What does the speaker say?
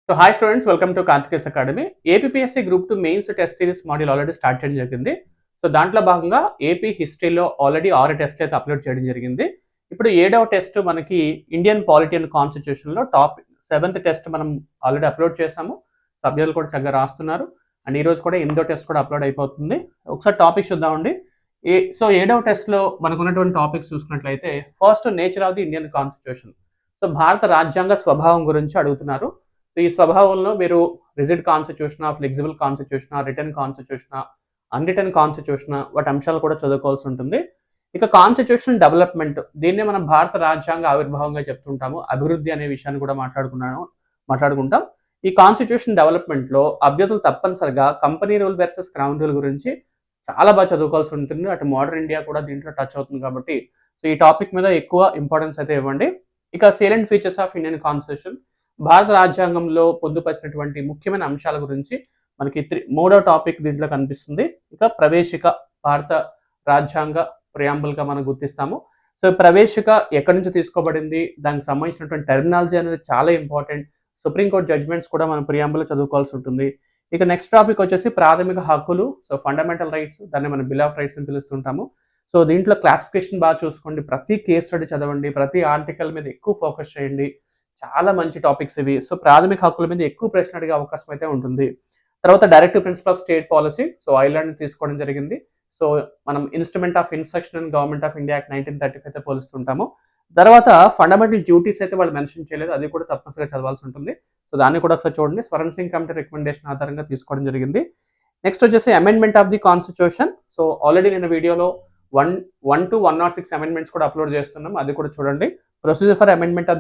So hi students, welcome to Kartikey's academy. APSC group 2 mains test series module already start చేయడం జరిగింది. So దాంట్లో భాగంగా AP హిస్టరీలో already 6 టెస్ట్లు అయితే అప్లోడ్ చేయడం జరిగింది. ఇప్పుడు 7వ టెస్ట్ మనకి ఇండియన్ పాలిటీ అండ్ కాన్స్టిట్యూషన్లో టాప్ 7th టెస్ట్ మనం ఆల్రెడీ అప్లోడ్ చేసాము. సభ్యులు కూడా చక్కగా రాస్తున్నారు. అండ్ ఈ రోజు కూడా 8వ టెస్ట్ కూడా అప్లోడ్ అయిపోతుంది. ఒకసారి టాపిక్స్ చూద్దామండి. సో 7వ టెస్ట్లో మనకు ఉన్నటువంటి టాపిక్స్ చూసుకున్నట్లయితే first nature of the Indian constitution. So భారత రాజ్యాంగ స్వభావం గురించి అడుగుతున్నారు. సో ఈ స్వభావంలో మీరు rigid constitution, flexible constitution, return constitution, unwritten constitution వాటి అంశాలు కూడా చదువుకోవాల్సి ఉంటుంది. ఇక కాన్స్టిట్యూషన్ డెవలప్మెంట్, దీన్నే మనం భారత రాజ్యాంగ ఆవిర్భావంగా చెప్తుంటాము. అభివృద్ధి అనే విషయాన్ని కూడా మాట్లాడుకుంటాం. ఈ కాన్స్టిట్యూషన్ డెవలప్మెంట్ లో అభ్యర్థులు తప్పనిసరిగా company rule versus crown rule గురించి చాలా బాగా చదువుకోవాల్సి ఉంటుంది. అటు మోడర్న్ ఇండియా కూడా దీంట్లో టచ్ అవుతుంది కాబట్టి సో ఈ టాపిక్ మీద ఎక్కువ ఇంపార్టెన్స్ అయితే ఇవ్వండి. ఇక సేలెంట్ ఫీచర్స్ ఆఫ్ ఇండియన్ కాన్స్టిట్యూషన్, భారత రాజ్యాంగంలో పొందుపరిచినటువంటి ముఖ్యమైన అంశాల గురించి మనకి 3వ టాపిక్ దీంట్లో కనిపిస్తుంది. ఇక ప్రవేశిక, భారత రాజ్యాంగ ప్రియాంబుల్ గా మనం గుర్తిస్తాము. సో ప్రవేశిక ఎక్కడి నుంచి తీసుకోబడింది, దానికి సంబంధించినటువంటి టెర్మినాలజీ అనేది చాలా ఇంపార్టెంట్. సుప్రీంకోర్టు జడ్జ్మెంట్స్ కూడా మనం ప్రియాంబుల్ చదువుకోవాల్సి ఉంటుంది. ఇక నెక్స్ట్ టాపిక్ వచ్చేసి ప్రాథమిక హక్కులు, సో ఫండమెంటల్ రైట్స్, దాన్ని మనం బిల్ ఆఫ్ రైట్స్ అని పిలుస్తుంటాము. సో దీంట్లో క్లాసిఫికేషన్ బాగా చూసుకోండి, ప్రతి కేస్ స్టడీ చదవండి, ప్రతి ఆర్టికల్ మీద ఎక్కువ ఫోకస్ చేయండి. చాలా మంచి టాపిక్స్ ఇవి. సో ప్రాథమిక హక్కుల మీద ఎక్కువ ప్రశ్న అడిగే అవకాశం అయితే ఉంటుంది. తర్వాత directive principle of state policy, so island తీసుకోవడం జరిగింది. సో మనం instrument of instruction and government of India act 1935 అయితే పోలుస్తుంటాము. తర్వాత ఫండమెంటల్ డ్యూటీస్ అయితే వాళ్ళు మెన్షన్ చేయలేదు, అది కూడా తప్పనిసరిగా చదవాల్సి ఉంటుంది. సో దాన్ని కూడా ఒకసారి చూడండి. స్వరణ్ సింగ్ కమిటీ రికమెండేషన్ ఆధారంగా తీసుకోవడం జరిగింది. నెక్స్ట్ వచ్చేసి amendment of the constitution. So already నేను వీడియోలో 1 to 106 అమెండ్మెంట్స్ కూడా అప్లోడ్ చేస్తున్నాం, అది కూడా చూడండి. Procedure for amendment